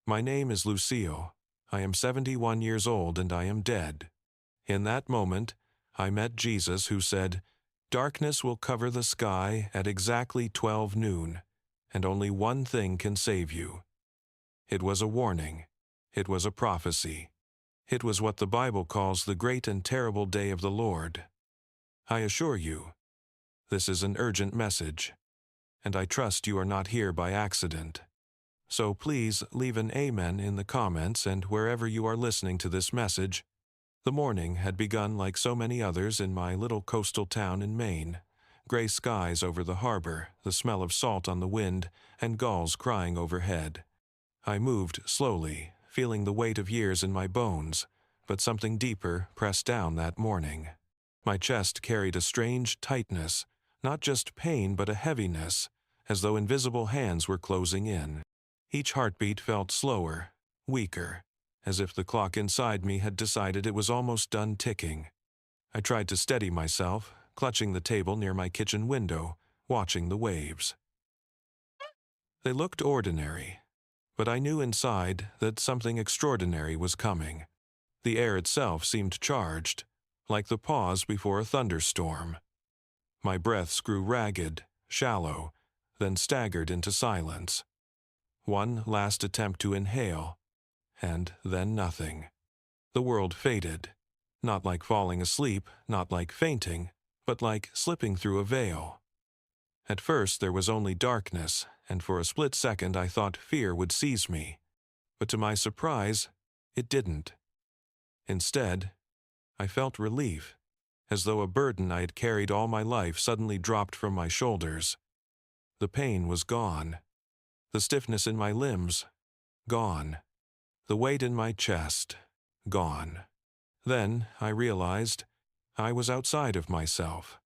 My name is Lucille. I am 71 years old and I am dead. In that moment, I met Jesus who said, "Darkness will cover the sky at exactly 12 noon, and only one thing can save you." It was a warning. It was a prophecy. It was what the Bible calls the great and terrible day of the Lord. I assure you, this is an urgent message, and I trust you are not here by accident. So please leave an amen in the comments and wherever you are listening to this message. The morning had begun like so many others in my little coastal town in Maine. Gray skies over the harbor, the smell of salt on the wind, and gulls crying overhead. I moved slowly, feeling the weight of years in my bones, but something deeper pressed down that morning. My chest carried a strange tightness, not just pain but a heaviness, as though invisible hands were closing in. Each heartbeat felt slower, weaker, as if the clock inside me had decided it was almost done ticking. I tried to steady myself, clutching the table near my kitchen window, watching the waves. They looked ordinary, but I knew inside that something extraordinary was coming. The air itself seemed charged, like the pause before a thunderstorm. My breaths grew ragged, shallow, then staggered into silence. One last attempt to inhale, and then nothing. The world faded, not like falling asleep, not like fainting, but like slipping through a veil. At first there was only darkness, and for a split second I thought fear would seize me. But to my surprise, it didn't. Instead, I felt relief, as though a burden I had carried all my life suddenly dropped from my shoulders. The pain was gone. The stiffness in my limbs, gone. The weight in my chest, gone. Then I realized I was outside of myself.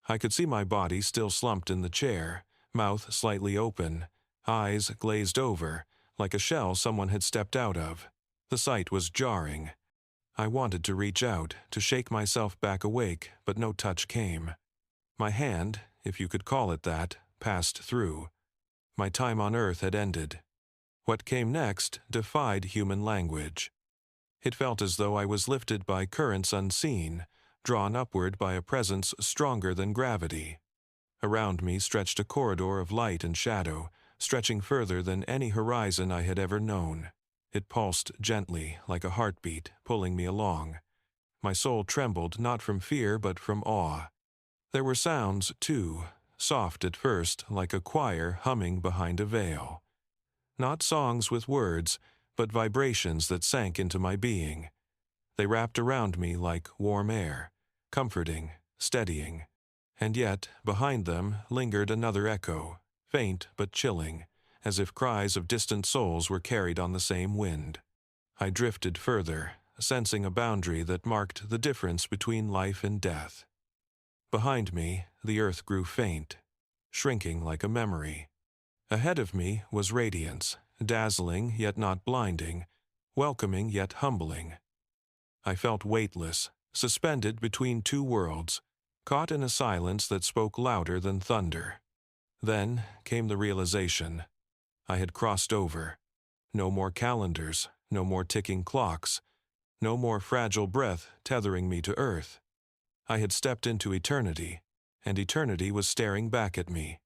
I could see my body still slumped in the chair, mouth slightly open, eyes glazed over, like a shell someone had stepped out of. The sight was jarring. I wanted to reach out, to shake myself back awake, but no touch came. My hand, if you could call it that, passed through. My time on earth had ended. What came next defied human language. It felt as though I was lifted by currents unseen, drawn upward by a presence stronger than gravity. Around me stretched a corridor of light and shadow, stretching further than any horizon I had ever known. It pulsed gently, like a heartbeat, pulling me along. My soul trembled not from fear but from awe. There were sounds, too, soft at first, like a choir humming behind a veil. Not songs with words, but vibrations that sank into my being. They wrapped around me like warm air, comforting, steadying. And yet, behind them lingered another echo, faint but chilling, as if cries of distant souls were carried on the same wind. I drifted further, sensing a boundary that marked the difference between life and death. Behind me, the earth grew faint, shrinking like a memory. Ahead of me was radiance, dazzling yet not blinding, welcoming yet humbling. I felt weightless, suspended between two worlds, caught in a silence that spoke louder than thunder. Then came the realization. I had crossed over. No more calendars, no more ticking clocks, no more fragile breath tethering me to earth. I had stepped into eternity, and eternity was staring back at me.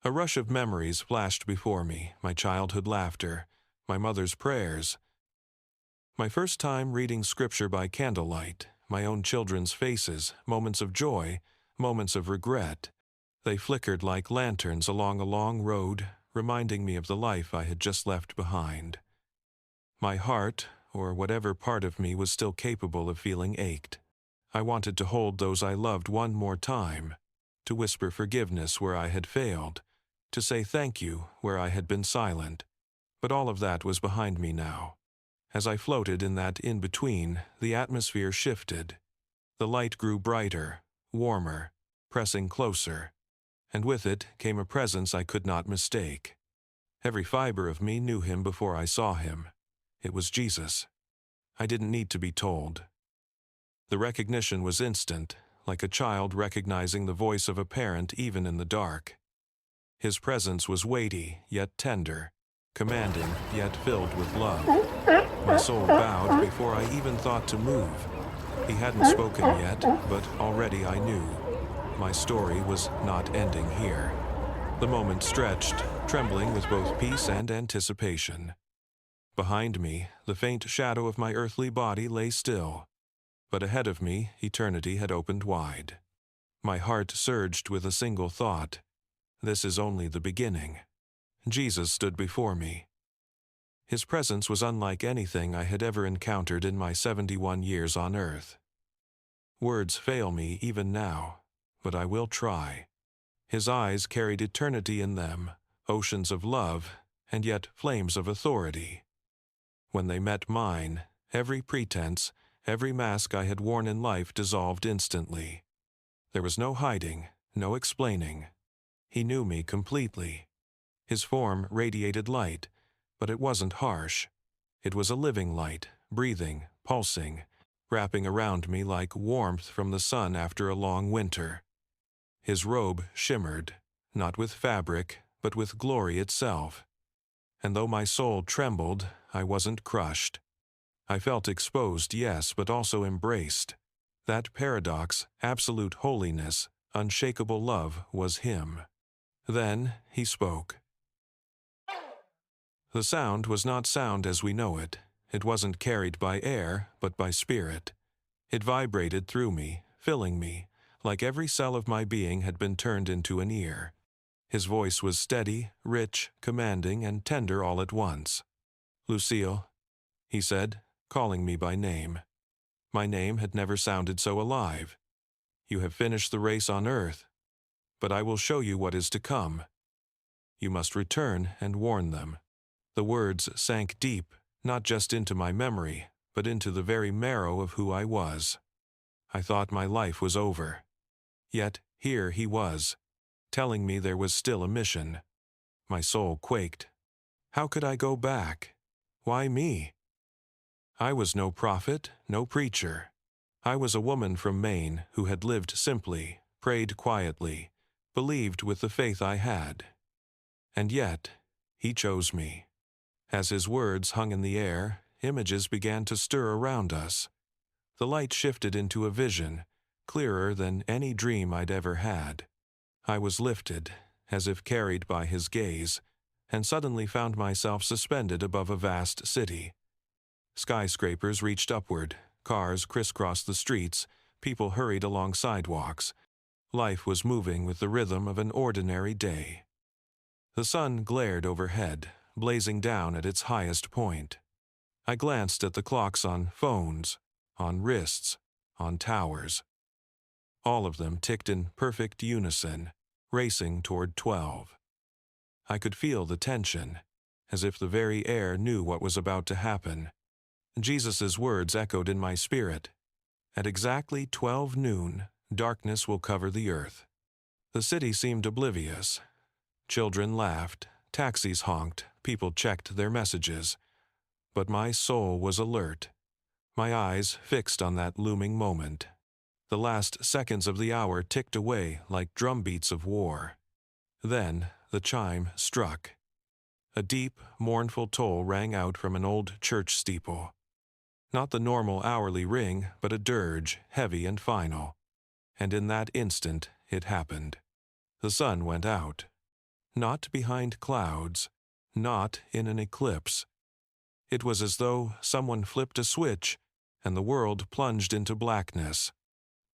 A rush of memories flashed before me, my childhood laughter, my mother's prayers. My first time reading scripture by candlelight, my own children's faces, moments of joy, moments of regret. They flickered like lanterns along a long road, reminding me of the life I had just left behind. My heart, or whatever part of me was still capable of feeling, ached. I wanted to hold those I loved one more time, to whisper forgiveness where I had failed, to say thank you where I had been silent. But all of that was behind me now. As I floated in that in-between, the atmosphere shifted. The light grew brighter, warmer, pressing closer, and with it came a presence I could not mistake. Every fiber of me knew him before I saw him. It was Jesus. I didn't need to be told. The recognition was instant, like a child recognizing the voice of a parent even in the dark. His presence was weighty, yet tender, commanding yet filled with love. My soul bowed before I even thought to move. He hadn't spoken yet, but already I knew. My story was not ending here. The moment stretched, trembling with both peace and anticipation. Behind me, the faint shadow of my earthly body lay still, but ahead of me, eternity had opened wide. My heart surged with a single thought: this is only the beginning. Jesus stood before me. His presence was unlike anything I had ever encountered in my 71 years on earth. Words fail me even now, but I will try. His eyes carried eternity in them, oceans of love, and yet flames of authority. When they met mine, every pretense, every mask I had worn in life dissolved instantly. There was no hiding, no explaining. He knew me completely. His form radiated light, but it wasn't harsh. It was a living light, breathing, pulsing, wrapping around me like warmth from the sun after a long winter. His robe shimmered, not with fabric, but with glory itself. And though my soul trembled, I wasn't crushed. I felt exposed, yes, but also embraced. That paradox, absolute holiness, unshakable love, was him. Then he spoke. The sound was not sound as we know it. It wasn't carried by air, but by spirit. It vibrated through me, filling me, like every cell of my being had been turned into an ear. His voice was steady, rich, commanding, and tender all at once. "Lucille," he said, calling me by name. My name had never sounded so alive. "You have finished the race on earth, but I will show you what is to come. You must return and warn them." The words sank deep, not just into my memory, but into the very marrow of who I was. I thought my life was over. Yet here he was, telling me there was still a mission. My soul quaked. How could I go back? Why me? I was no prophet, no preacher. I was a woman from Maine who had lived simply, prayed quietly, believed with the faith I had. And yet, he chose me. As his words hung in the air, images began to stir around us. The light shifted into a vision, clearer than any dream I'd ever had. I was lifted, as if carried by his gaze, and suddenly found myself suspended above a vast city. Skyscrapers reached upward, cars crisscrossed the streets, people hurried along sidewalks. Life was moving with the rhythm of an ordinary day. The sun glared overhead, blazing down at its highest point. I glanced at the clocks on phones, on wrists, on towers. All of them ticked in perfect unison, racing toward 12. I could feel the tension, as if the very air knew what was about to happen. Jesus' words echoed in my spirit. At exactly 12 noon, darkness will cover the earth. The city seemed oblivious. Children laughed, taxis honked, people checked their messages. But my soul was alert, my eyes fixed on that looming moment. The last seconds of the hour ticked away like drumbeats of war. Then the chime struck. A deep, mournful toll rang out from an old church steeple. Not the normal hourly ring, but a dirge, heavy and final. And in that instant, it happened. The sun went out. Not behind clouds, not in an eclipse. It was as though someone flipped a switch, and the world plunged into blackness.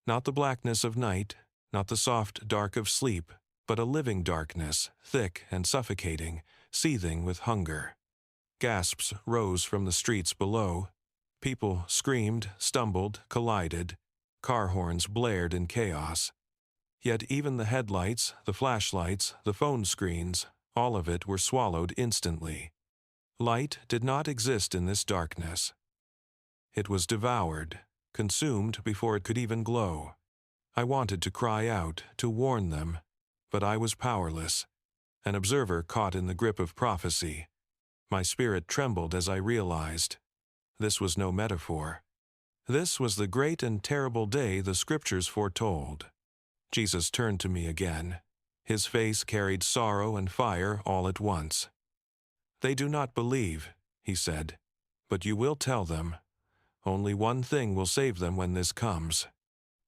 Not the blackness of night, not the soft dark of sleep, but a living darkness, thick and suffocating, seething with hunger. Gasps rose from the streets below. People screamed, stumbled, collided. Car horns blared in chaos. Yet even the headlights, the flashlights, the phone screens, all of it were swallowed instantly. Light did not exist in this darkness. It was devoured, consumed before it could even glow. I wanted to cry out, to warn them, but I was powerless, an observer caught in the grip of prophecy. My spirit trembled as I realized. This was no metaphor. This was the great and terrible day the Scriptures foretold. Jesus turned to me again. His face carried sorrow and fire all at once. "They do not believe," he said, "but you will tell them. Only one thing will save them when this comes."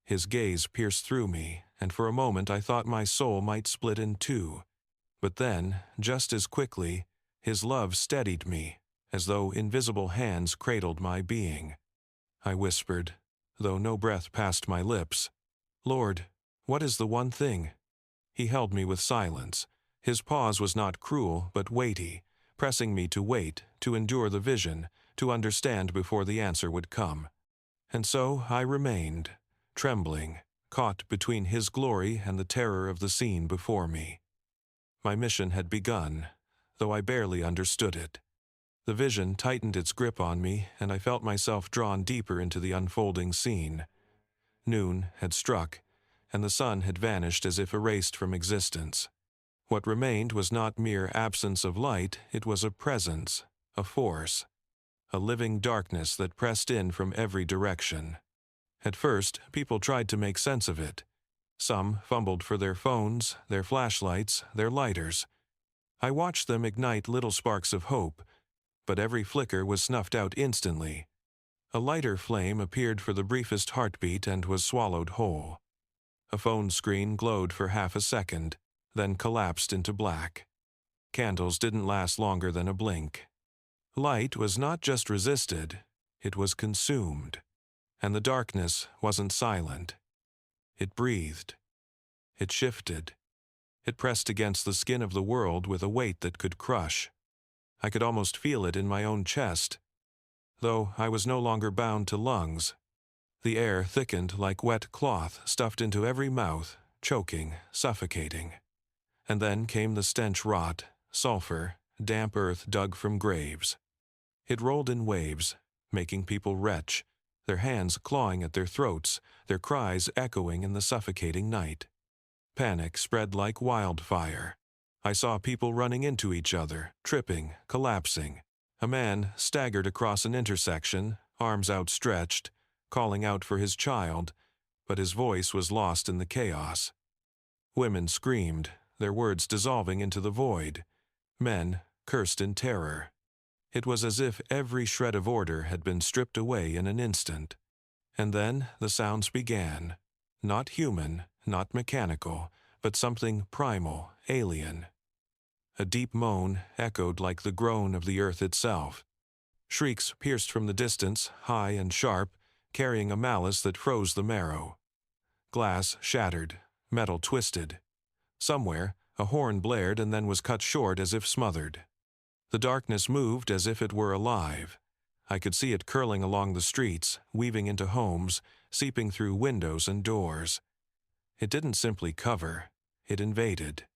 His gaze pierced through me, and for a moment I thought my soul might split in two. But then, just as quickly, his love steadied me, as though invisible hands cradled my being. I whispered, though no breath passed my lips, "Lord, what is the one thing?" He held me with silence. His pause was not cruel, but weighty, pressing me to wait, to endure the vision, to understand before the answer would come. And so I remained, trembling, caught between his glory and the terror of the scene before me. My mission had begun, though I barely understood it. The vision tightened its grip on me, and I felt myself drawn deeper into the unfolding scene. Noon had struck, and the sun had vanished as if erased from existence. What remained was not mere absence of light, it was a presence, a force, a living darkness that pressed in from every direction. At first, people tried to make sense of it. Some fumbled for their phones, their flashlights, their lighters. I watched them ignite little sparks of hope, but every flicker was snuffed out instantly. A lighter flame appeared for the briefest heartbeat and was swallowed whole. A phone screen glowed for half a second, then collapsed into black. Candles didn't last longer than a blink. Light was not just resisted, it was consumed. And the darkness wasn't silent. It breathed. It shifted. It pressed against the skin of the world with a weight that could crush. I could almost feel it in my own chest, though I was no longer bound to lungs. The air thickened like wet cloth stuffed into every mouth, choking, suffocating. And then came the stench rot, sulfur, damp earth dug from graves. It rolled in waves, making people retch, their hands clawing at their throats, their cries echoing in the suffocating night. Panic spread like wildfire. I saw people running into each other, tripping, collapsing. A man staggered across an intersection, arms outstretched, calling out for his child, but his voice was lost in the chaos. Women screamed, their words dissolving into the void. Men cursed in terror. It was as if every shred of order had been stripped away in an instant. And then the sounds began. Not human, not mechanical, but something primal, alien. A deep moan echoed like the groan of the earth itself. Shrieks pierced from the distance, high and sharp, carrying a malice that froze the marrow. Glass shattered, metal twisted. Somewhere, a horn blared and then was cut short as if smothered. The darkness moved as if it were alive. I could see it curling along the streets, weaving into homes, seeping through windows and doors. It didn't simply cover, it invaded.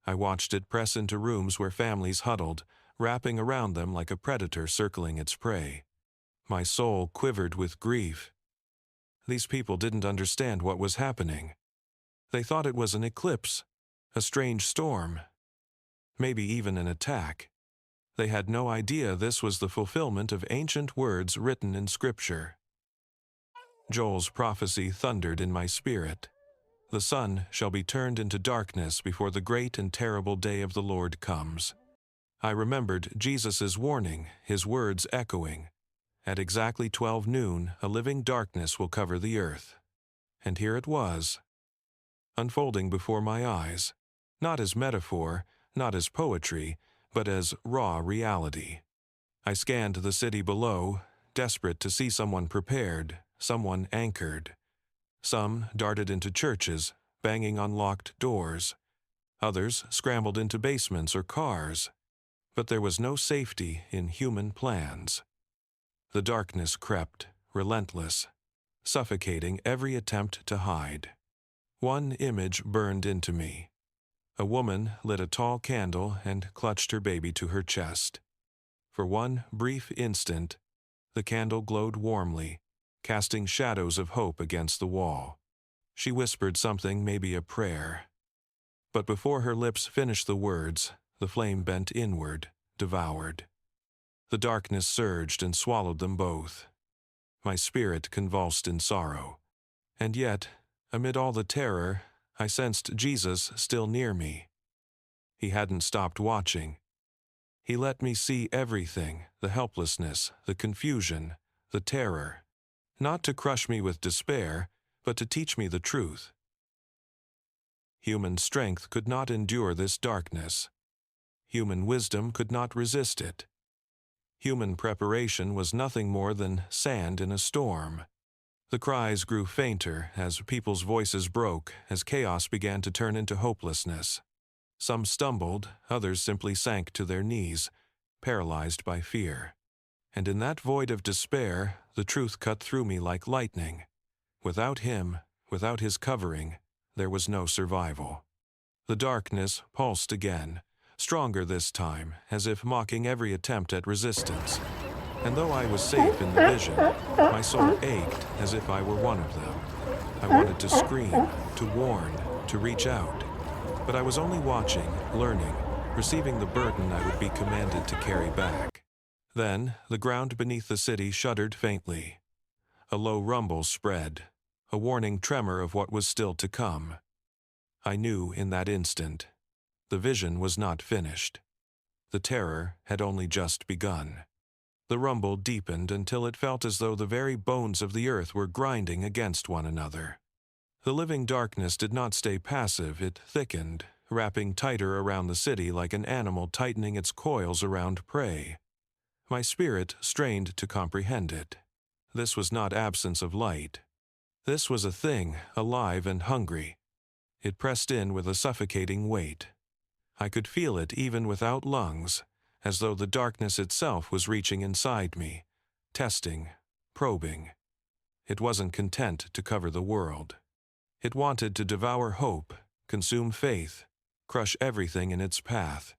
I watched it press into rooms where families huddled, wrapping around them like a predator circling its prey. My soul quivered with grief. These people didn't understand what was happening. They thought it was an eclipse, a strange storm, maybe even an attack. They had no idea this was the fulfillment of ancient words written in Scripture. Joel's prophecy thundered in my spirit. The sun shall be turned into darkness before the great and terrible day of the Lord comes. I remembered Jesus' warning, his words echoing. At exactly 12 noon, a living darkness will cover the earth. And here it was, unfolding before my eyes, not as metaphor, not as poetry, but as raw reality. I scanned the city below, desperate to see someone prepared, someone anchored. Some darted into churches, banging on locked doors. Others scrambled into basements or cars. But there was no safety in human plans. The darkness crept, relentless, suffocating every attempt to hide. One image burned into me. A woman lit a tall candle and clutched her baby to her chest. For one brief instant, the candle glowed warmly, casting shadows of hope against the wall. She whispered something, maybe a prayer. But before her lips finished the words, the flame bent inward, devoured. The darkness surged and swallowed them both. My spirit convulsed in sorrow. And yet, amid all the terror, I sensed Jesus still near me. He hadn't stopped watching. He let me see everything, the helplessness, the confusion, the terror. Not to crush me with despair, but to teach me the truth. Human strength could not endure this darkness. Human wisdom could not resist it. Human preparation was nothing more than sand in a storm. The cries grew fainter as people's voices broke, as chaos began to turn into hopelessness. Some stumbled, others simply sank to their knees, paralyzed by fear. And in that void of despair, the truth cut through me like lightning. Without him, without his covering, there was no survival. The darkness pulsed again, stronger this time, as if mocking every attempt at resistance. And though I was safe in the vision, my soul ached as if I were one of them. I wanted to scream, to warn, to reach out. But I was only watching, learning, receiving the burden I would be commanded to carry back. Then, the ground beneath the city shuddered faintly. A low rumble spread, a warning tremor of what was still to come. I knew in that instant, the vision was not finished. The terror had only just begun. The rumble deepened until it felt as though the very bones of the earth were grinding against one another. The living darkness did not stay passive, it thickened, wrapping tighter around the city like an animal tightening its coils around prey. My spirit strained to comprehend it. This was not absence of light. This was a thing, alive and hungry. It pressed in with a suffocating weight. I could feel it even without lungs, as though the darkness itself was reaching inside me, testing, probing. It wasn't content to cover the world. It wanted to devour hope, consume faith, crush everything in its path.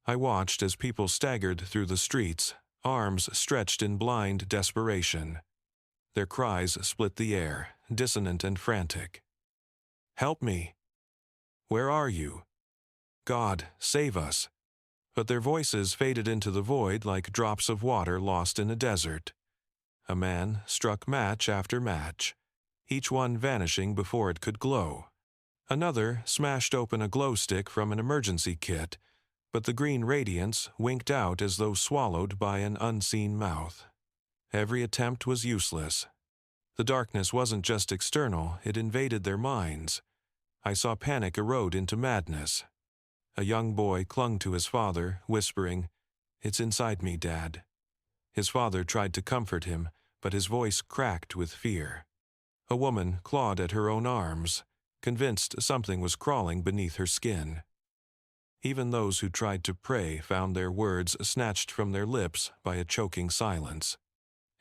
I watched as people staggered through the streets, arms stretched in blind desperation. Their cries split the air, dissonant and frantic. "Help me! Where are you? God, save us!" But their voices faded into the void like drops of water lost in a desert. A man struck match after match, each one vanishing before it could glow. Another smashed open a glow stick from an emergency kit, but the green radiance winked out as though swallowed by an unseen mouth. Every attempt was useless. The darkness wasn't just external, it invaded their minds. I saw panic erode into madness. A young boy clung to his father, whispering, "It's inside me, Dad." His father tried to comfort him, but his voice cracked with fear. A woman clawed at her own arms, convinced something was crawling beneath her skin. Even those who tried to pray found their words snatched from their lips by a choking silence.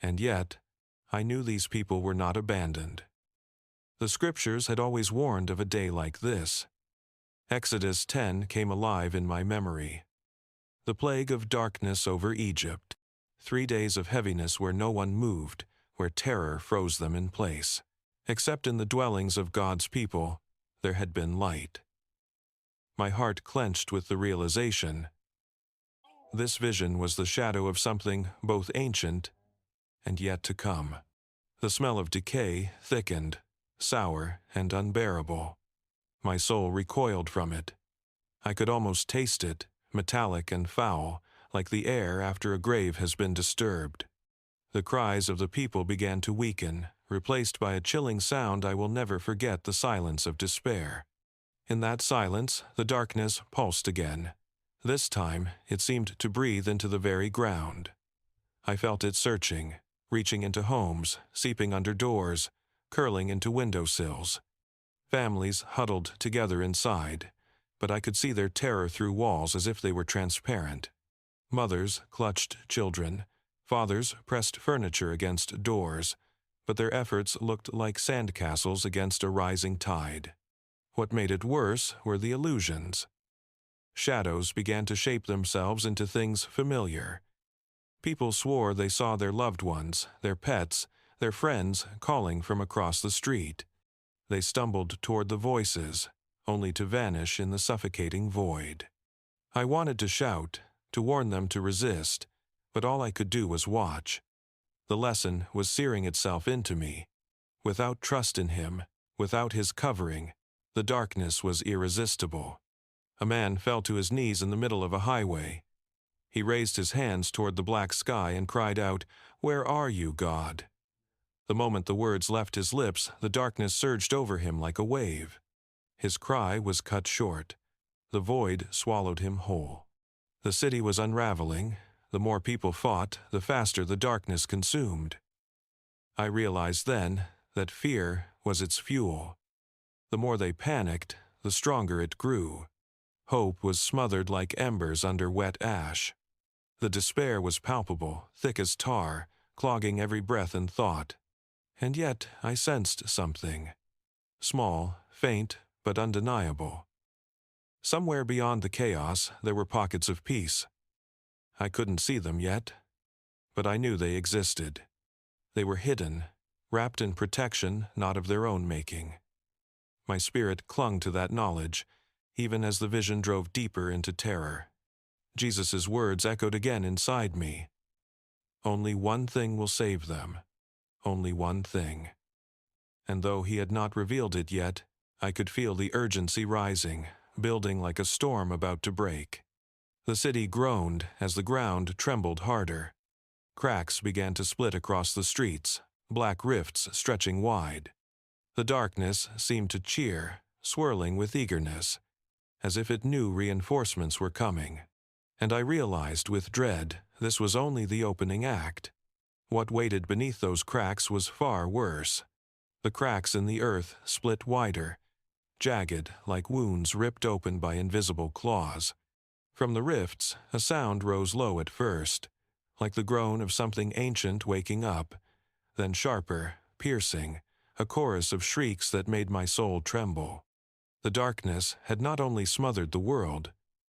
And yet, I knew these people were not abandoned. The scriptures had always warned of a day like this. Exodus 10 came alive in my memory. The plague of darkness over Egypt. 3 days of heaviness where no one moved, where terror froze them in place. Except in the dwellings of God's people, there had been light. My heart clenched with the realization. This vision was the shadow of something both ancient and yet to come. The smell of decay thickened, sour and unbearable. My soul recoiled from it. I could almost taste it, metallic and foul, like the air after a grave has been disturbed. The cries of the people began to weaken, replaced by a chilling sound I will never forget, the silence of despair. In that silence, the darkness pulsed again. This time, it seemed to breathe into the very ground. I felt it searching, reaching into homes, seeping under doors, curling into windowsills. Families huddled together inside, but I could see their terror through walls as if they were transparent. Mothers clutched children. Fathers pressed furniture against doors, but their efforts looked like sandcastles against a rising tide. What made it worse were the illusions. Shadows began to shape themselves into things familiar. People swore they saw their loved ones, their pets, their friends calling from across the street. They stumbled toward the voices, only to vanish in the suffocating void. I wanted to shout, to warn them to resist, but all I could do was watch. The lesson was searing itself into me. Without trust in him, without his covering, the darkness was irresistible. A man fell to his knees in the middle of a highway. He raised his hands toward the black sky and cried out, "Where are you, God?" The moment the words left his lips, the darkness surged over him like a wave. His cry was cut short. The void swallowed him whole. The city was unraveling. The more people fought, the faster the darkness consumed. I realized then that fear was its fuel. The more they panicked, the stronger it grew. Hope was smothered like embers under wet ash. The despair was palpable, thick as tar, clogging every breath and thought. And yet I sensed something. Small, faint, but undeniable. Somewhere beyond the chaos, there were pockets of peace. I couldn't see them yet, but I knew they existed. They were hidden, wrapped in protection not of their own making. My spirit clung to that knowledge, even as the vision drove deeper into terror. Jesus' words echoed again inside me. Only one thing will save them. Only one thing. And though he had not revealed it yet, I could feel the urgency rising, building like a storm about to break. The city groaned as the ground trembled harder. Cracks began to split across the streets, black rifts stretching wide. The darkness seemed to cheer, swirling with eagerness, as if it knew reinforcements were coming. And I realized with dread this was only the opening act. What waited beneath those cracks was far worse. The cracks in the earth split wider, jagged like wounds ripped open by invisible claws. From the rifts, a sound rose low at first, like the groan of something ancient waking up, then sharper, piercing, a chorus of shrieks that made my soul tremble. The darkness had not only smothered the world,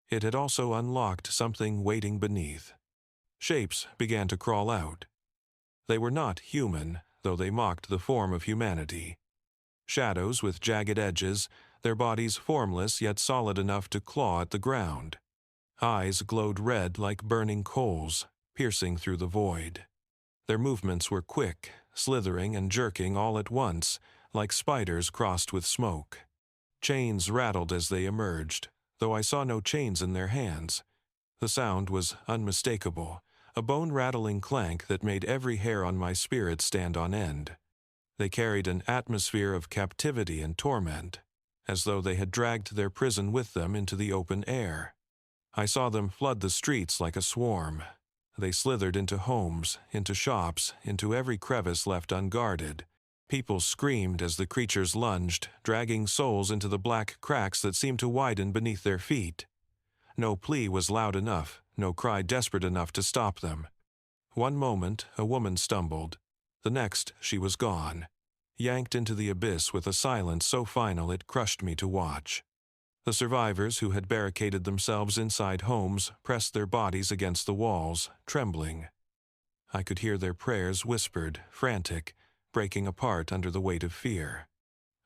it had also unlocked something waiting beneath. Shapes began to crawl out. They were not human, though they mocked the form of humanity. Shadows with jagged edges, their bodies formless yet solid enough to claw at the ground. Eyes glowed red like burning coals, piercing through the void. Their movements were quick, slithering and jerking all at once, like spiders crossed with smoke. Chains rattled as they emerged, though I saw no chains in their hands. The sound was unmistakable, a bone-rattling clank that made every hair on my spirit stand on end. They carried an atmosphere of captivity and torment, as though they had dragged their prison with them into the open air. I saw them flood the streets like a swarm. They slithered into homes, into shops, into every crevice left unguarded. People screamed as the creatures lunged, dragging souls into the black cracks that seemed to widen beneath their feet. No plea was loud enough, no cry desperate enough to stop them. One moment, a woman stumbled. The next, she was gone, yanked into the abyss with a silence so final it crushed me to watch. The survivors who had barricaded themselves inside homes pressed their bodies against the walls, trembling. I could hear their prayers whispered, frantic, breaking apart under the weight of fear.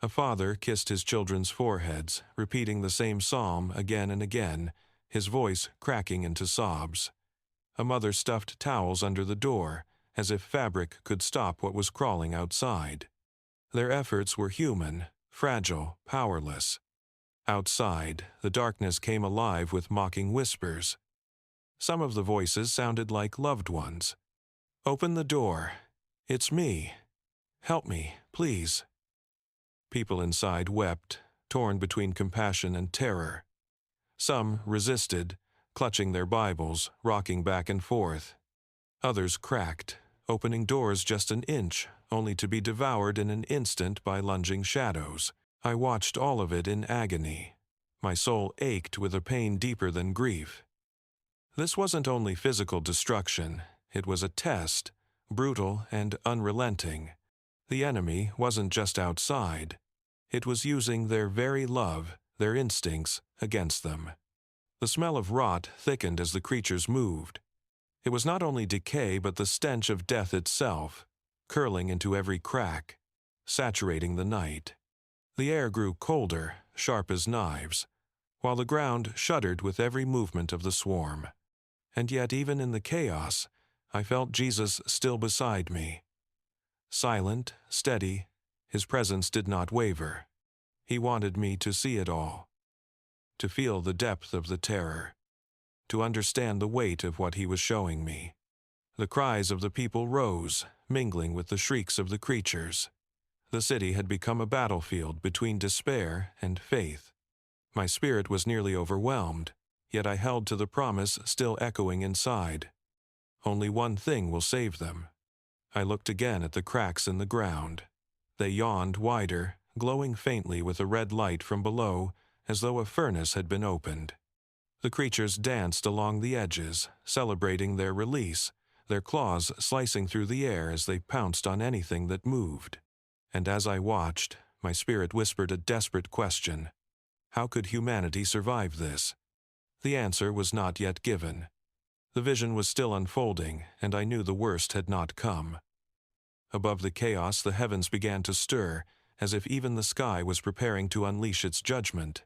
A father kissed his children's foreheads, repeating the same psalm again and again, his voice cracking into sobs. A mother stuffed towels under the door, as if fabric could stop what was crawling outside. Their efforts were human, fragile, powerless. Outside, the darkness came alive with mocking whispers. Some of the voices sounded like loved ones. "Open the door. It's me. Help me, please." People inside wept, torn between compassion and terror. Some resisted, clutching their Bibles, rocking back and forth. Others cracked, opening doors just an inch, only to be devoured in an instant by lunging shadows. I watched all of it in agony. My soul ached with a pain deeper than grief. This wasn't only physical destruction, it was a test, brutal and unrelenting. The enemy wasn't just outside. It was using their very love, their instincts, against them. The smell of rot thickened as the creatures moved. It was not only decay but the stench of death itself, curling into every crack, saturating the night. The air grew colder, sharp as knives, while the ground shuddered with every movement of the swarm. And yet even in the chaos, I felt Jesus still beside me. Silent, steady, his presence did not waver. He wanted me to see it all, to feel the depth of the terror. to understand the weight of what he was showing me. The cries of the people rose, mingling with the shrieks of the creatures. The city had become a battlefield between despair and faith. My spirit was nearly overwhelmed, yet I held to the promise still echoing inside. Only one thing will save them. I looked again at the cracks in the ground. They yawned wider, glowing faintly with a red light from below, as though a furnace had been opened. The creatures danced along the edges, celebrating their release, their claws slicing through the air as they pounced on anything that moved. And as I watched, my spirit whispered a desperate question. How could humanity survive this? The answer was not yet given. The vision was still unfolding, and I knew the worst had not come. Above the chaos, the heavens began to stir, as if even the sky was preparing to unleash its judgment.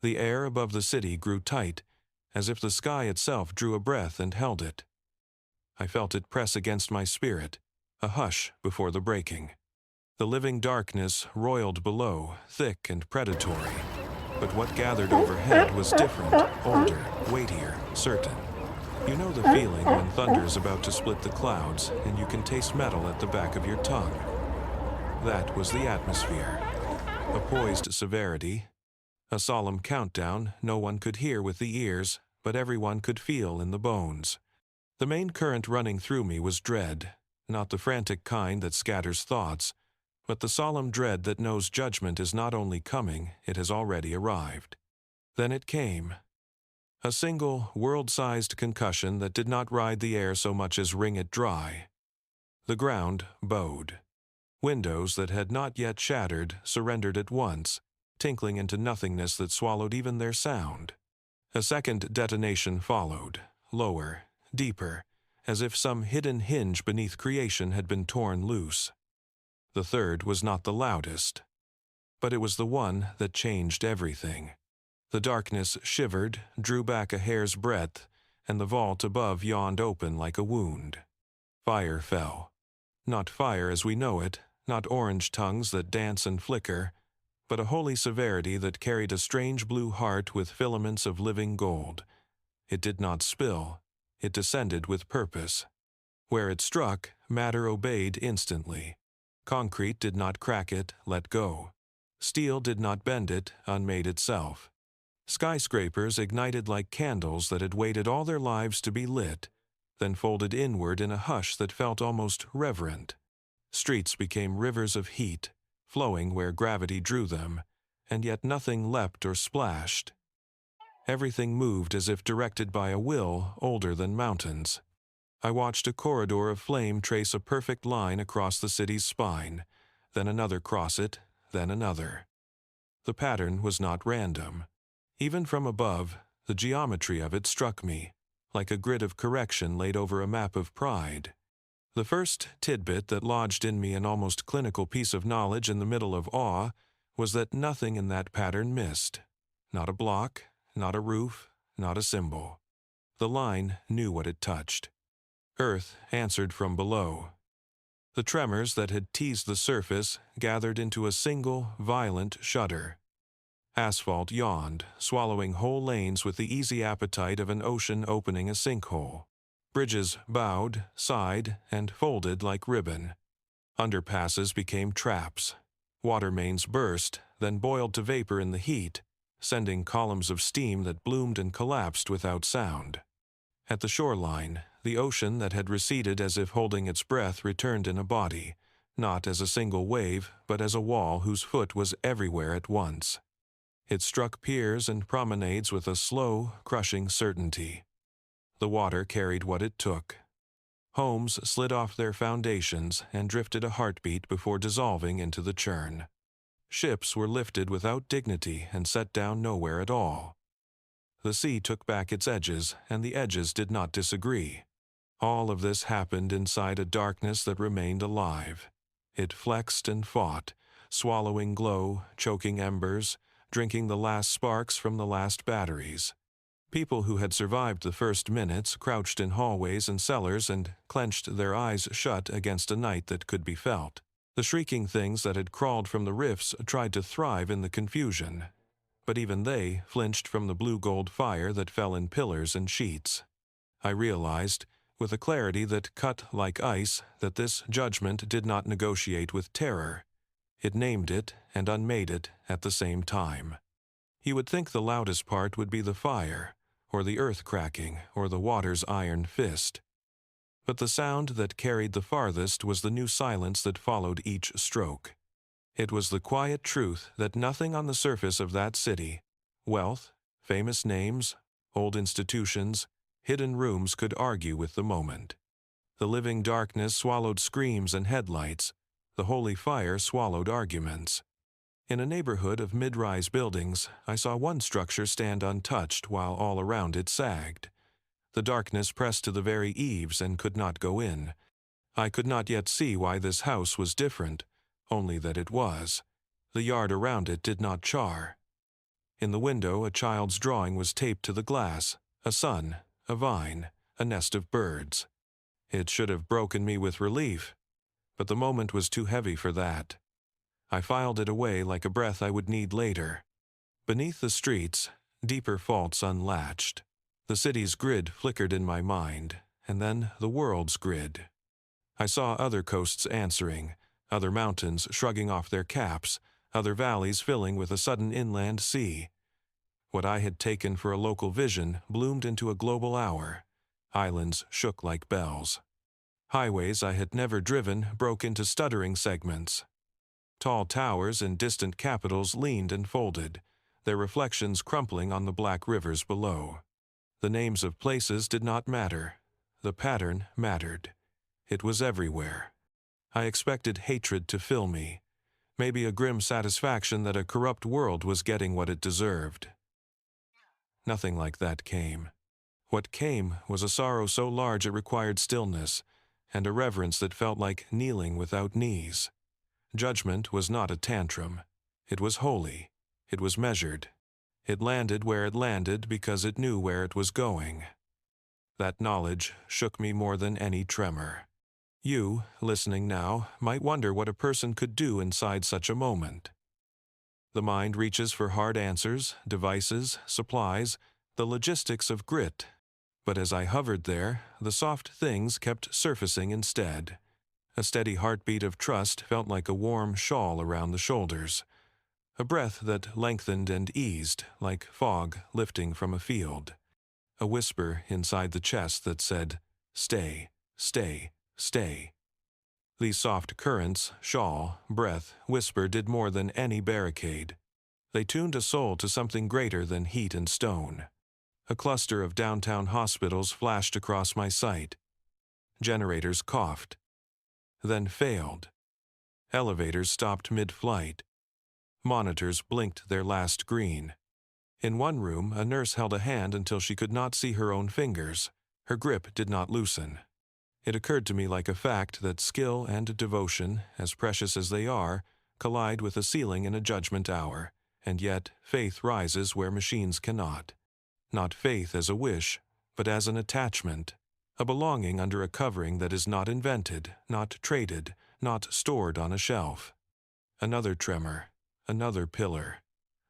The air above the city grew tight, as if the sky itself drew a breath and held it. I felt it press against my spirit, a hush before the breaking. The living darkness roiled below, thick and predatory. But what gathered overhead was different, older, weightier, certain. You know the feeling when thunder is about to split the clouds and you can taste metal at the back of your tongue. That was the atmosphere. A poised severity, a solemn countdown no one could hear with the ears, but everyone could feel in the bones. The main current running through me was dread, not the frantic kind that scatters thoughts, but the solemn dread that knows judgment is not only coming, it has already arrived. Then it came. A single, world-sized concussion that did not ride the air so much as wring it dry. The ground bowed. Windows that had not yet shattered surrendered at once, tinkling into nothingness that swallowed even their sound. A second detonation followed, lower, deeper, as if some hidden hinge beneath creation had been torn loose. The third was not the loudest, but it was the one that changed everything. The darkness shivered, drew back a hair's breadth, and the vault above yawned open like a wound. Fire fell. Not fire as we know it, not orange tongues that dance and flicker, but a holy severity that carried a strange blue heart with filaments of living gold. It did not spill. It descended with purpose. Where it struck, matter obeyed instantly. Concrete did not crack it, let go. Steel did not bend it, unmade itself. Skyscrapers ignited like candles that had waited all their lives to be lit, then folded inward in a hush that felt almost reverent. Streets became rivers of heat, flowing where gravity drew them, and yet nothing leapt or splashed. Everything moved as if directed by a will older than mountains. I watched a corridor of flame trace a perfect line across the city's spine, then another cross it, then another. The pattern was not random. Even from above, the geometry of it struck me, like a grid of correction laid over a map of pride. The first tidbit that lodged in me an almost clinical piece of knowledge in the middle of awe was that nothing in that pattern missed. Not a block, not a roof, not a symbol. The line knew what it touched. Earth answered from below. The tremors that had teased the surface gathered into a single, violent shudder. Asphalt yawned, swallowing whole lanes with the easy appetite of an ocean opening a sinkhole. Bridges bowed, sighed, and folded like ribbon. Underpasses became traps. Water mains burst, then boiled to vapor in the heat, sending columns of steam that bloomed and collapsed without sound. At the shoreline, the ocean that had receded as if holding its breath returned in a body, not as a single wave, but as a wall whose foot was everywhere at once. It struck piers and promenades with a slow, crushing certainty. The water carried what it took. Homes slid off their foundations and drifted a heartbeat before dissolving into the churn. Ships were lifted without dignity and set down nowhere at all. The sea took back its edges, and the edges did not disagree. All of this happened inside a darkness that remained alive. It flexed and fought, swallowing glow, choking embers, drinking the last sparks from the last batteries. People who had survived the first minutes crouched in hallways and cellars and clenched their eyes shut against a night that could be felt. The shrieking things that had crawled from the rifts tried to thrive in the confusion, but even they flinched from the blue-gold fire that fell in pillars and sheets. I realized, with a clarity that cut like ice, that this judgment did not negotiate with terror. It named it and unmade it at the same time. You would think the loudest part would be the fire, or the earth cracking, or the water's iron fist. But the sound that carried the farthest was the new silence that followed each stroke. It was the quiet truth that nothing on the surface of that city, wealth, famous names, old institutions, hidden rooms could argue with the moment. The living darkness swallowed screams and headlights. The holy fire swallowed arguments. In a neighborhood of mid-rise buildings, I saw one structure stand untouched while all around it sagged. The darkness pressed to the very eaves and could not go in. I could not yet see why this house was different, only that it was. The yard around it did not char. In the window, a child's drawing was taped to the glass, a sun, a vine, a nest of birds. It should have broken me with relief, but the moment was too heavy for that. I filed it away like a breath I would need later. Beneath the streets, deeper faults unlatched. The city's grid flickered in my mind, and then the world's grid. I saw other coasts answering, other mountains shrugging off their caps, other valleys filling with a sudden inland sea. What I had taken for a local vision bloomed into a global hour. Islands shook like bells. Highways I had never driven broke into stuttering segments. Tall towers in distant capitals leaned and folded, their reflections crumpling on the black rivers below. The names of places did not matter. The pattern mattered. It was everywhere. I expected hatred to fill me, maybe a grim satisfaction that a corrupt world was getting what it deserved. Nothing like that came. What came was a sorrow so large it required stillness, and a reverence that felt like kneeling without knees. Judgment was not a tantrum. It was holy. It was measured. It landed where it landed because it knew where it was going. That knowledge shook me more than any tremor. You, listening now, might wonder what a person could do inside such a moment. The mind reaches for hard answers, devices, supplies, the logistics of grit. But as I hovered there, the soft things kept surfacing instead. A steady heartbeat of trust felt like a warm shawl around the shoulders. A breath that lengthened and eased, like fog lifting from a field. A whisper inside the chest that said, "Stay, stay, stay." These soft currents, shawl, breath, whisper did more than any barricade. They tuned a soul to something greater than heat and stone. A cluster of downtown hospitals flashed across my sight. Generators coughed, then failed. Elevators stopped mid-flight. Monitors blinked their last green. In one room, a nurse held a hand until she could not see her own fingers. Her grip did not loosen. It occurred to me like a fact that skill and devotion, as precious as they are, collide with a ceiling in a judgment hour, and yet faith rises where machines cannot. Not faith as a wish, but as an attachment, a belonging under a covering that is not invented, not traded, not stored on a shelf. Another tremor, another pillar.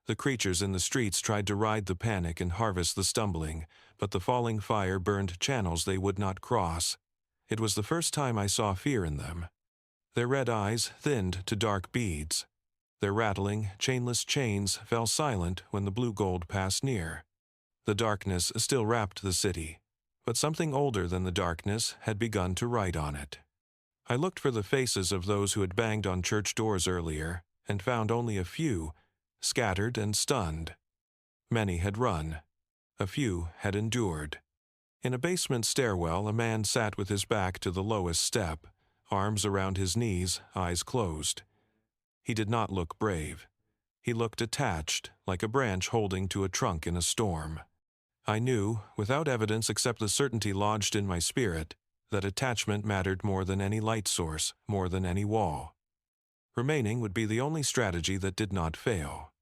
The creatures in the streets tried to ride the panic and harvest the stumbling, but the falling fire burned channels they would not cross. It was the first time I saw fear in them. Their red eyes thinned to dark beads. Their rattling, chainless chains fell silent when the blue gold passed near. The darkness still wrapped the city, but something older than the darkness had begun to write on it. I looked for the faces of those who had banged on church doors earlier, and found only a few, scattered and stunned. Many had run. A few had endured. In a basement stairwell, a man sat with his back to the lowest step, arms around his knees, eyes closed. He did not look brave. He looked attached, like a branch holding to a trunk in a storm. I knew, without evidence except the certainty lodged in my spirit, that attachment mattered more than any light source, more than any wall. Remaining would be the only strategy that did not fail.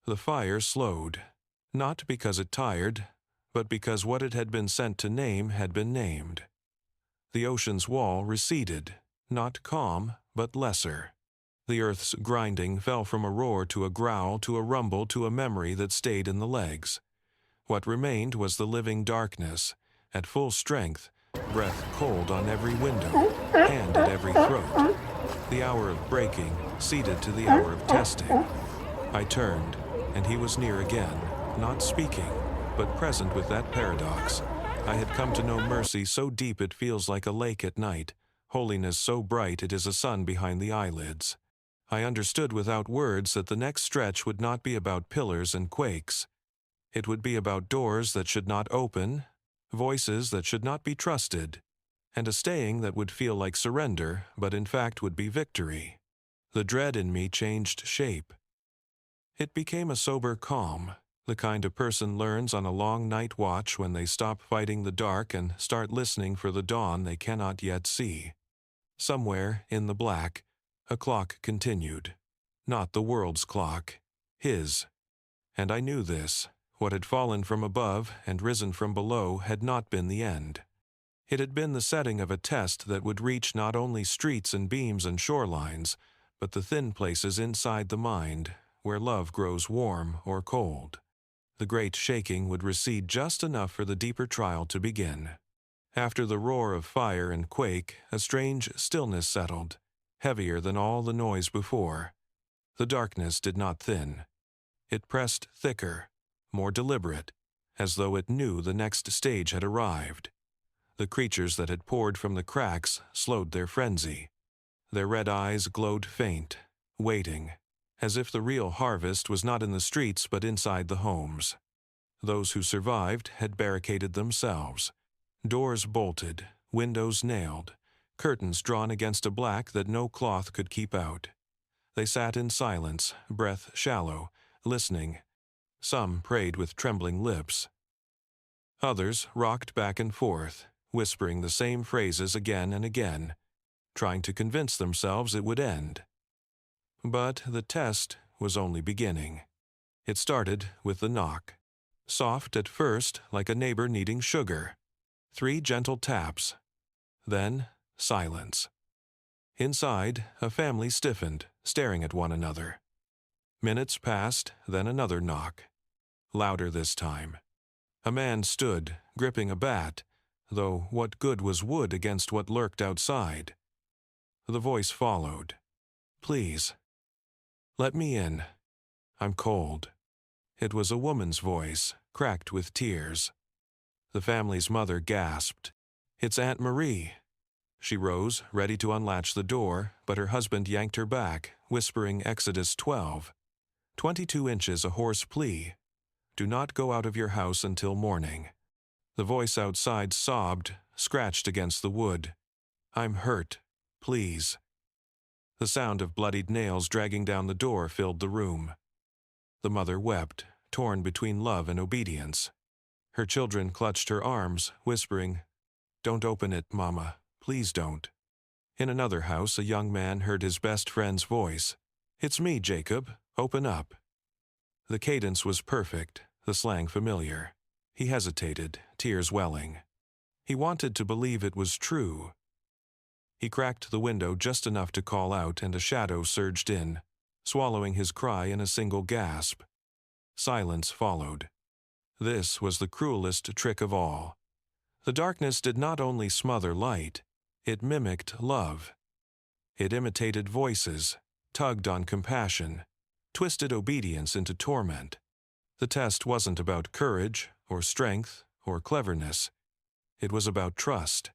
The fire slowed, not because it tired, but because what it had been sent to name had been named. The ocean's wall receded, not calm, but lesser. The earth's grinding fell from a roar to a growl to a rumble to a memory that stayed in the legs. What remained was the living darkness, at full strength, breath cold on every window, hand at every throat. The hour of breaking ceded to the hour of testing. I turned, and he was near again, not speaking, but present with that paradox. I had come to know mercy so deep it feels like a lake at night, holiness so bright it is a sun behind the eyelids. I understood without words that the next stretch would not be about pillars and quakes. It would be about doors that should not open, voices that should not be trusted, and a staying that would feel like surrender, but in fact would be victory. The dread in me changed shape. It became a sober calm, the kind a person learns on a long night watch when they stop fighting the dark and start listening for the dawn they cannot yet see. Somewhere in the black, a clock continued. Not the world's clock, his. And I knew this. What had fallen from above and risen from below had not been the end. It had been the setting of a test that would reach not only streets and beams and shorelines, but the thin places inside the mind, where love grows warm or cold. The great shaking would recede just enough for the deeper trial to begin. After the roar of fire and quake, a strange stillness settled, heavier than all the noise before. The darkness did not thin. It pressed thicker, more deliberate, as though it knew the next stage had arrived. The creatures that had poured from the cracks slowed their frenzy. Their red eyes glowed faint, waiting, as if the real harvest was not in the streets but inside the homes. Those who survived had barricaded themselves. Doors bolted, windows nailed, curtains drawn against a black that no cloth could keep out. They sat in silence, breath shallow, listening. Some prayed with trembling lips. Others rocked back and forth, whispering the same phrases again and again, trying to convince themselves it would end. But the test was only beginning. It started with the knock. Soft at first, like a neighbor needing sugar. 3 gentle taps. Then silence. Inside, a family stiffened, staring at one another. Minutes passed, then another knock. Louder this time. A man stood, gripping a bat, though what good was wood against what lurked outside? The voice followed. "Please, let me in. I'm cold." It was a woman's voice, cracked with tears. The family's mother gasped. "It's Aunt Marie." She rose, ready to unlatch the door, but her husband yanked her back, whispering Exodus 12. 22 inches a hoarse plea. "Do not go out of your house until morning." The voice outside sobbed, scratched against the wood. "I'm hurt. Please." The sound of bloodied nails dragging down the door filled the room. The mother wept, torn between love and obedience. Her children clutched her arms, whispering, "Don't open it, Mama. Please don't." In another house, a young man heard his best friend's voice. "It's me, Jacob. Open up." The cadence was perfect, the slang familiar. He hesitated, tears welling. He wanted to believe it was true. He cracked the window just enough to call out, and a shadow surged in, swallowing his cry in a single gasp. Silence followed. This was the cruelest trick of all. The darkness did not only smother light, it mimicked love. It imitated voices, tugged on compassion, twisted obedience into torment. The test wasn't about courage, or strength, or cleverness. It was about trust.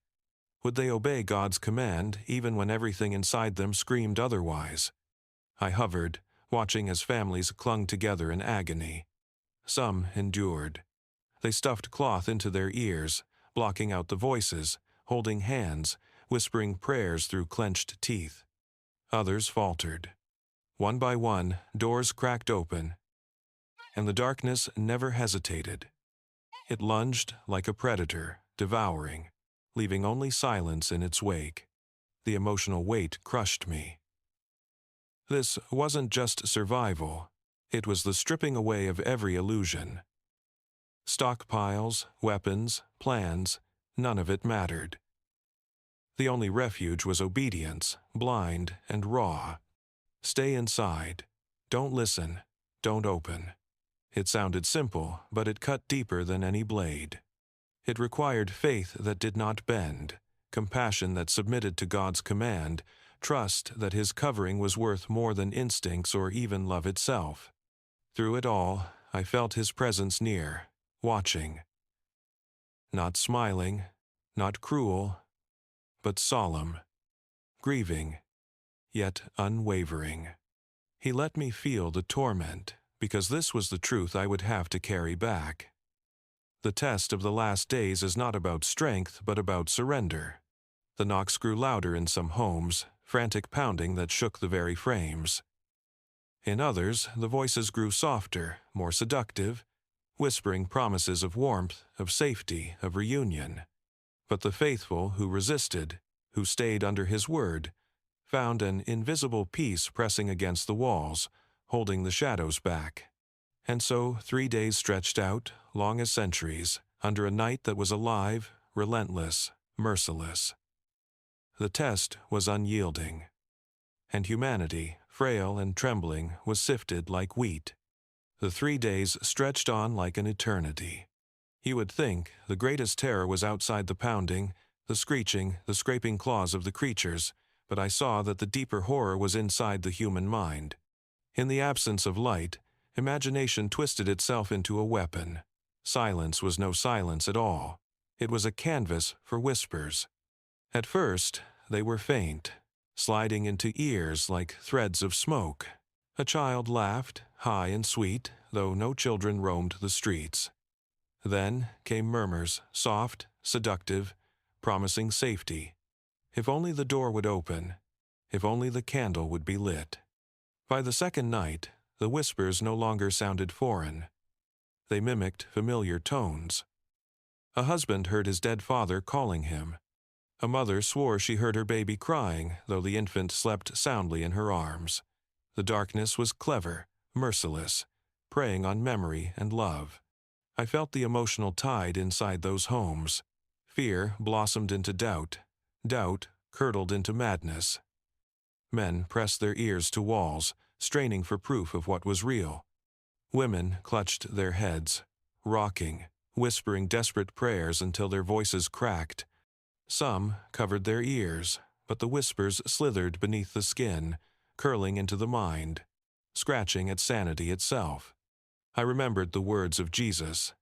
Would they obey God's command even when everything inside them screamed otherwise? I hovered, watching as families clung together in agony. Some endured. They stuffed cloth into their ears, blocking out the voices, holding hands, whispering prayers through clenched teeth. Others faltered. One by one, doors cracked open, and the darkness never hesitated. It lunged like a predator, devouring, leaving only silence in its wake. The emotional weight crushed me. This wasn't just survival. It was the stripping away of every illusion. Stockpiles, weapons, plans, none of it mattered. The only refuge was obedience, blind and raw. Stay inside. Don't listen. Don't open. It sounded simple, but it cut deeper than any blade. It required faith that did not bend, compassion that submitted to God's command, trust that His covering was worth more than instincts or even love itself. Through it all, I felt His presence near, watching. Not smiling, not cruel, but solemn, grieving, yet unwavering. He let me feel the torment, because this was the truth I would have to carry back. The test of the last days is not about strength, but about surrender. The knocks grew louder in some homes, frantic pounding that shook the very frames. In others, the voices grew softer, more seductive, whispering promises of warmth, of safety, of reunion. But the faithful who resisted, who stayed under His word, found an invisible peace pressing against the walls, holding the shadows back. And so 3 days stretched out, long as centuries, under a night that was alive, relentless, merciless. The test was unyielding, and humanity, frail and trembling, was sifted like wheat. The 3 days stretched on like an eternity. You would think the greatest terror was outside the pounding, the screeching, the scraping claws of the creatures, but I saw that the deeper horror was inside the human mind. In the absence of light, imagination twisted itself into a weapon. Silence was no silence at all. It was a canvas for whispers. At first, they were faint, sliding into ears like threads of smoke. A child laughed, high and sweet, though no children roamed the streets. Then came murmurs, soft, seductive, promising safety. If only the door would open, if only the candle would be lit. By the second night, the whispers no longer sounded foreign. They mimicked familiar tones. A husband heard his dead father calling him. A mother swore she heard her baby crying, though the infant slept soundly in her arms. The darkness was clever, merciless, preying on memory and love. I felt the emotional tide inside those homes. Fear blossomed into doubt. Doubt curdled into madness. Men pressed their ears to walls, straining for proof of what was real. Women clutched their heads, rocking, whispering desperate prayers until their voices cracked. Some covered their ears, but the whispers slithered beneath the skin, curling into the mind, scratching at sanity itself. I remembered the words of Jesus.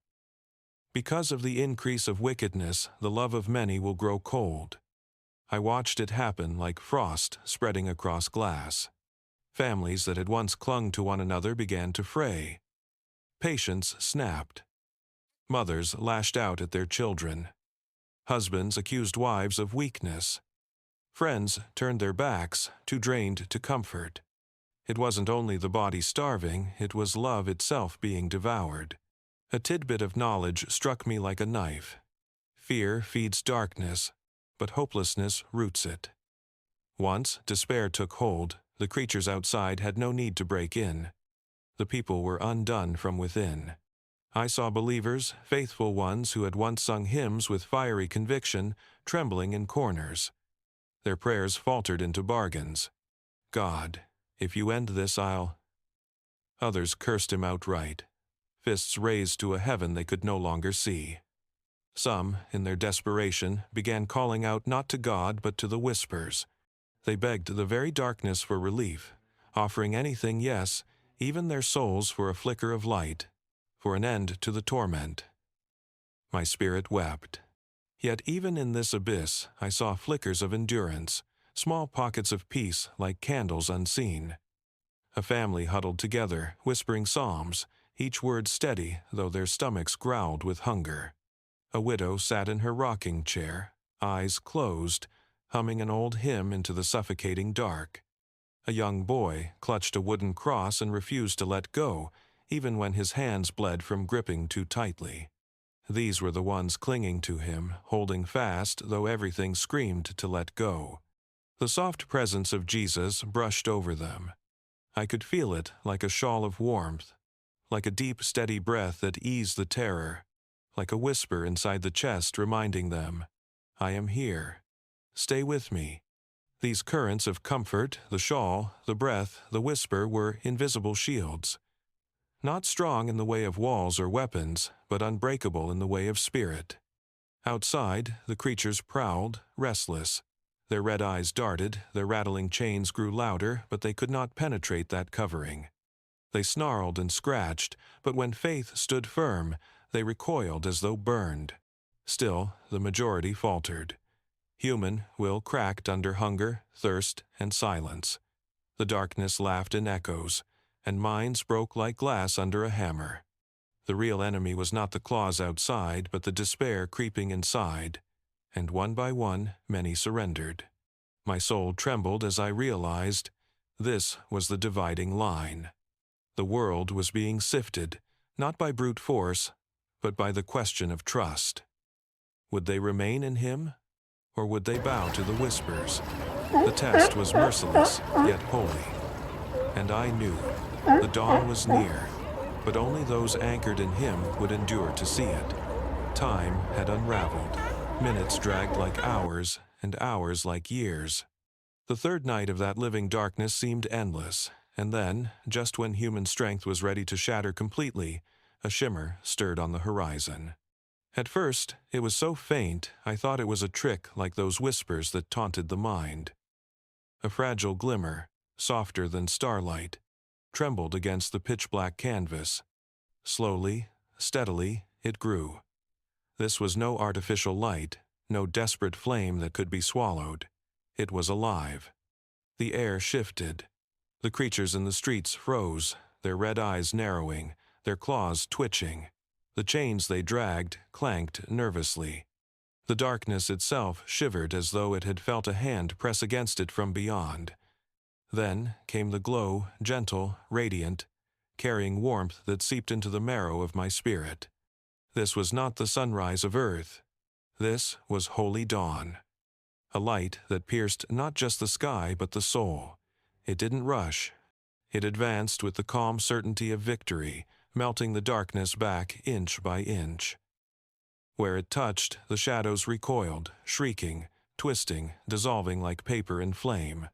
Because of the increase of wickedness, the love of many will grow cold. I watched it happen like frost spreading across glass. Families that had once clung to one another began to fray. Patience snapped. Mothers lashed out at their children. Husbands accused wives of weakness. Friends turned their backs, too drained to comfort. It wasn't only the body starving, it was love itself being devoured. A tidbit of knowledge struck me like a knife. Fear feeds darkness, but hopelessness roots it. Once despair took hold, the creatures outside had no need to break in. The people were undone from within. I saw believers, faithful ones who had once sung hymns with fiery conviction, trembling in corners. Their prayers faltered into bargains. God, if you end this, I'll... Others cursed him outright, fists raised to a heaven they could no longer see. Some, in their desperation, began calling out not to God but to the whispers. They begged the very darkness for relief, offering anything, yes, even their souls for a flicker of light, for an end to the torment. My spirit wept. Yet even in this abyss I saw flickers of endurance, small pockets of peace like candles unseen. A family huddled together, whispering psalms, each word steady though their stomachs growled with hunger. A widow sat in her rocking chair, eyes closed, humming an old hymn into the suffocating dark. A young boy clutched a wooden cross and refused to let go, even when his hands bled from gripping too tightly. These were the ones clinging to him, holding fast, though everything screamed to let go. The soft presence of Jesus brushed over them. I could feel it like a shawl of warmth, like a deep, steady breath that eased the terror, like a whisper inside the chest reminding them, I am here. Stay with me. These currents of comfort, the shawl, the breath, the whisper, were invisible shields. Not strong in the way of walls or weapons, but unbreakable in the way of spirit. Outside, the creatures prowled, restless. Their red eyes darted, their rattling chains grew louder, but they could not penetrate that covering. They snarled and scratched, but when faith stood firm, they recoiled as though burned. Still, the majority faltered. Human will cracked under hunger, thirst, and silence. The darkness laughed in echoes, and minds broke like glass under a hammer. The real enemy was not the claws outside, but the despair creeping inside, and one by one many surrendered. My soul trembled as I realized this was the dividing line. The world was being sifted, not by brute force, but by the question of trust. Would they remain in him, or would they bow to the whispers? The test was merciless, yet holy. And I knew the dawn was near, but only those anchored in him would endure to see it. Time had unraveled. Minutes dragged like hours, and hours like years. The third night of that living darkness seemed endless, and then, just when human strength was ready to shatter completely, a shimmer stirred on the horizon. At first, it was so faint I thought it was a trick like those whispers that taunted the mind. A fragile glimmer, softer than starlight, trembled against the pitch-black canvas. Slowly, steadily, it grew. This was no artificial light, no desperate flame that could be swallowed. It was alive. The air shifted. The creatures in the streets froze, their red eyes narrowing, their claws twitching. The chains they dragged clanked nervously. The darkness itself shivered as though it had felt a hand press against it from beyond. Then came the glow, gentle, radiant, carrying warmth that seeped into the marrow of my spirit. This was not the sunrise of earth. This was holy dawn. A light that pierced not just the sky but the soul. It didn't rush. It advanced with the calm certainty of victory, melting the darkness back inch by inch. Where it touched, the shadows recoiled, shrieking, twisting, dissolving like paper in flame.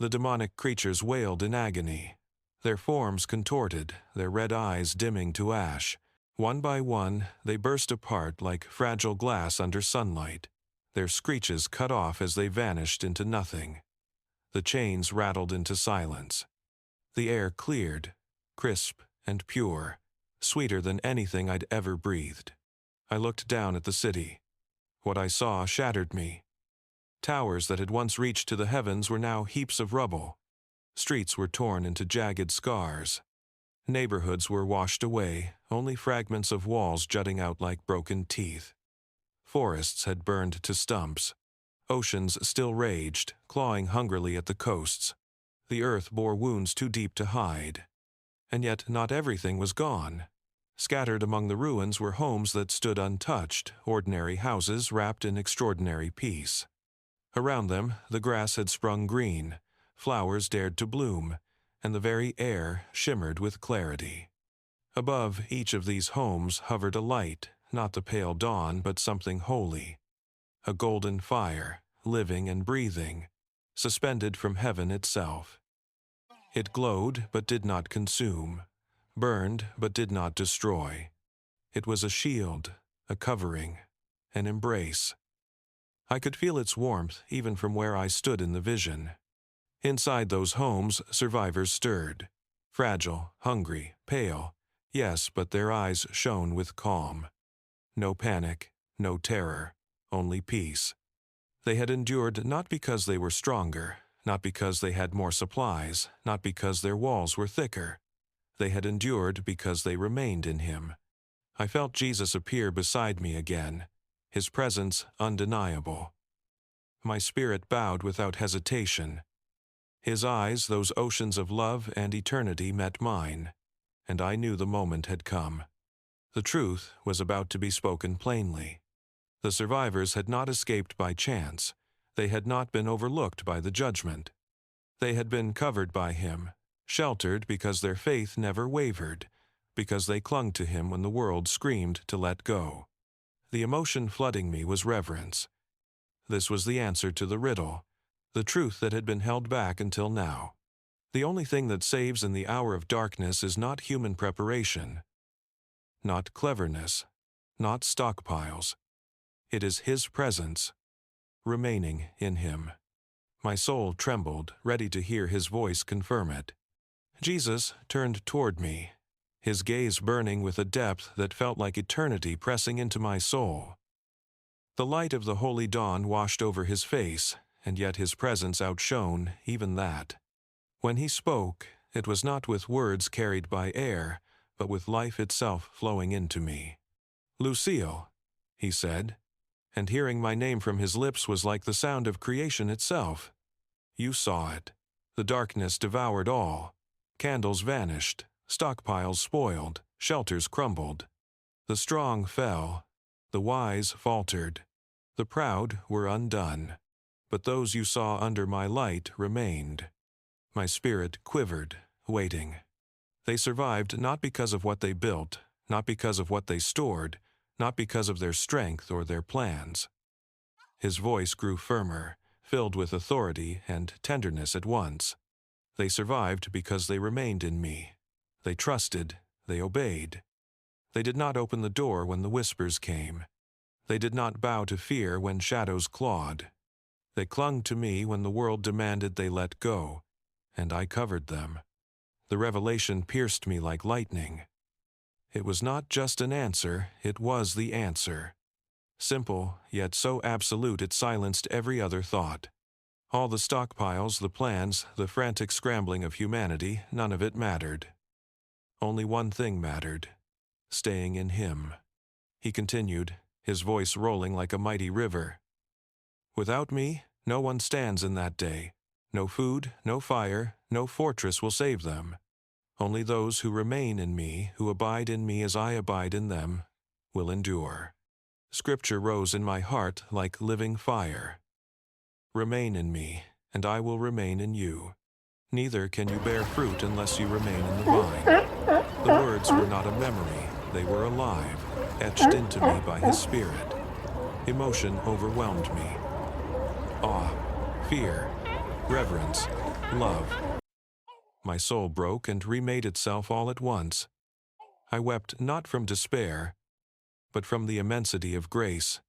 The demonic creatures wailed in agony. Their forms contorted, their red eyes dimming to ash. One by one, they burst apart like fragile glass under sunlight. Their screeches cut off as they vanished into nothing. The chains rattled into silence. The air cleared, crisp and pure, sweeter than anything I'd ever breathed. I looked down at the city. What I saw shattered me. Towers that had once reached to the heavens were now heaps of rubble. Streets were torn into jagged scars. Neighborhoods were washed away, only fragments of walls jutting out like broken teeth. Forests had burned to stumps. Oceans still raged, clawing hungrily at the coasts. The earth bore wounds too deep to hide. And yet not everything was gone. Scattered among the ruins were homes that stood untouched, ordinary houses wrapped in extraordinary peace. Around them, the grass had sprung green, flowers dared to bloom, and the very air shimmered with clarity. Above each of these homes hovered a light, not the pale dawn, but something holy. A golden fire, living and breathing, suspended from heaven itself. It glowed but did not consume, burned but did not destroy. It was a shield, a covering, an embrace. I could feel its warmth even from where I stood in the vision. Inside those homes, survivors stirred. Fragile, hungry, pale, yes, but their eyes shone with calm. No panic, no terror, only peace. They had endured not because they were stronger, not because they had more supplies, not because their walls were thicker. They had endured because they remained in him. I felt Jesus appear beside me again, his presence undeniable. My spirit bowed without hesitation. His eyes, those oceans of love and eternity, met mine, and I knew the moment had come. The truth was about to be spoken plainly. The survivors had not escaped by chance. They had not been overlooked by the judgment. They had been covered by him, sheltered because their faith never wavered, because they clung to him when the world screamed to let go. The emotion flooding me was reverence. This was the answer to the riddle. the truth that had been held back until now. The only thing that saves in the hour of darkness is not human preparation, not cleverness, not stockpiles. It is His presence, remaining in Him. My soul trembled, ready to hear His voice confirm it. Jesus turned toward me, His gaze burning with a depth that felt like eternity pressing into my soul. The light of the holy dawn washed over His face, and yet His presence outshone even that. When He spoke, it was not with words carried by air, but with life itself flowing into me. "Lucille," He said, and hearing my name from His lips was like the sound of creation itself. You saw it. The darkness devoured all. Candles vanished, stockpiles spoiled, shelters crumbled. The strong fell, the wise faltered, the proud were undone. But those you saw under my light remained. My spirit quivered, waiting. They survived not because of what they built, not because of what they stored, not because of their strength or their plans. His voice grew firmer, filled with authority and tenderness at once. They survived because they remained in me. They trusted, they obeyed. They did not open the door when the whispers came. They did not bow to fear when shadows clawed. They clung to me when the world demanded they let go, and I covered them. The revelation pierced me like lightning. It was not just an answer, it was the answer. Simple, yet so absolute it silenced every other thought. All the stockpiles, the plans, the frantic scrambling of humanity, none of it mattered. Only one thing mattered: staying in Him. He continued, His voice rolling like a mighty river. Without me, no one stands in that day. No food, no fire, no fortress will save them. Only those who remain in me, who abide in me as I abide in them, will endure. Scripture rose in my heart like living fire. Remain in me, and I will remain in you. Neither can you bear fruit unless you remain in the vine. The words were not a memory, they were alive, etched into me by His Spirit. Emotion overwhelmed me. Awe, fear, reverence, love. My soul broke and remade itself all at once. I wept not from despair, but from the immensity of grace.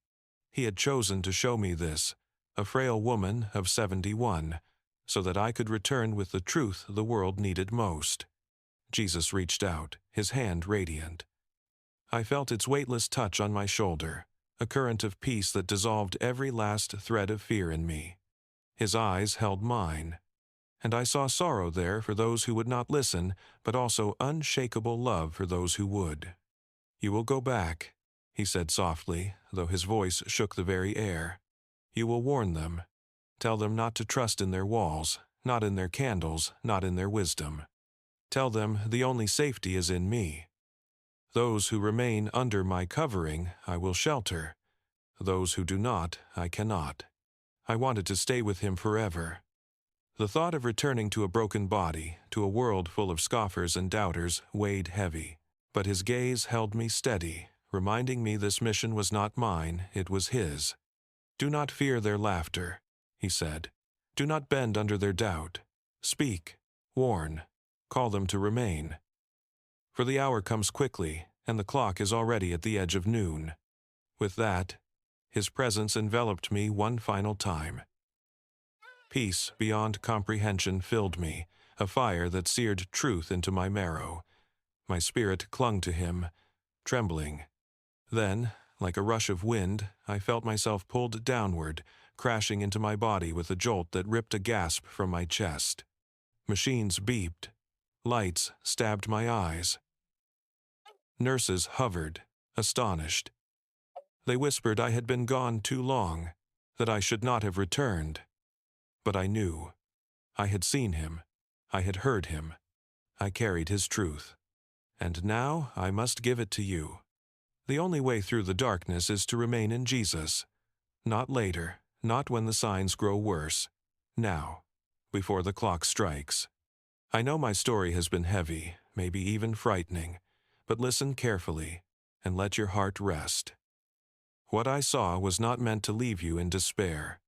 He had chosen to show me this, a frail woman of 71, so that I could return with the truth the world needed most. Jesus reached out, His hand radiant. I felt its weightless touch on my shoulder, a current of peace that dissolved every last thread of fear in me. His eyes held mine, and I saw sorrow there for those who would not listen, but also unshakable love for those who would. You will go back, He said softly, though His voice shook the very air. You will warn them. Tell them not to trust in their walls, not in their candles, not in their wisdom. Tell them the only safety is in me. Those who remain under my covering, I will shelter. Those who do not, I cannot. I wanted to stay with Him forever. The thought of returning to a broken body, to a world full of scoffers and doubters, weighed heavy. But His gaze held me steady, reminding me this mission was not mine, it was His. Do not fear their laughter, He said. Do not bend under their doubt. Speak, warn, call them to remain. For the hour comes quickly, and the clock is already at the edge of noon. With that, His presence enveloped me one final time. Peace beyond comprehension filled me, a fire that seared truth into my marrow. My spirit clung to Him, trembling. Then, like a rush of wind, I felt myself pulled downward, crashing into my body with a jolt that ripped a gasp from my chest. Machines beeped. Lights stabbed my eyes. Nurses hovered, astonished. They whispered I had been gone too long, that I should not have returned. But I knew. I had seen Him. I had heard Him. I carried His truth. And now I must give it to you. The only way through the darkness is to remain in Jesus. Not later, not when the signs grow worse. Now, before the clock strikes. I know my story has been heavy, maybe even frightening, but listen carefully, and let your heart rest. What I saw was not meant to leave you in despair.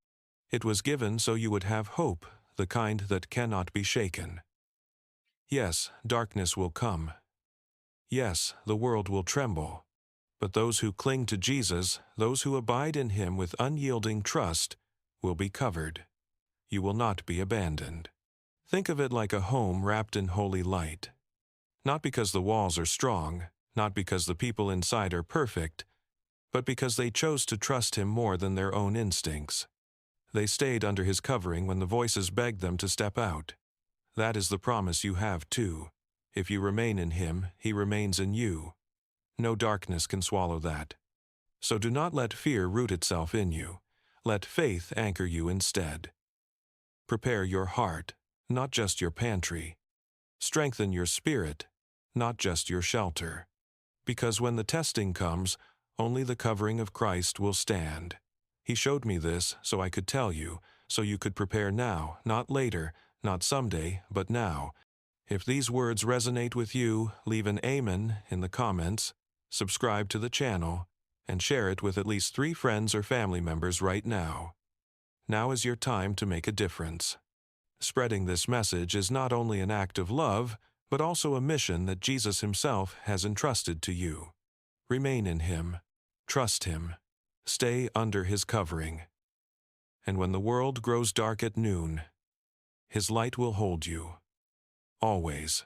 It was given so you would have hope, the kind that cannot be shaken. Yes, darkness will come. Yes, the world will tremble. But those who cling to Jesus, those who abide in Him with unyielding trust, will be covered. You will not be abandoned. Think of it like a home wrapped in holy light. Not because the walls are strong, not because the people inside are perfect, but because they chose to trust Him more than their own instincts. They stayed under His covering when the voices begged them to step out. That is the promise you have too. If you remain in Him, He remains in you. No darkness can swallow that. So do not let fear root itself in you. Let faith anchor you instead. Prepare your heart, not just your pantry. Strengthen your spirit, not just your shelter. Because when the testing comes, only the covering of Christ will stand. He showed me this so I could tell you, so you could prepare now, not later, not someday, but now. If these words resonate with you, leave an Amen in the comments, subscribe to the channel, and share it with at least 3 friends or family members right now. Now is your time to make a difference. Spreading this message is not only an act of love, but also a mission that Jesus Himself has entrusted to you. Remain in Him. Trust Him. Stay under His covering. And when the world grows dark at noon, His light will hold you. Always.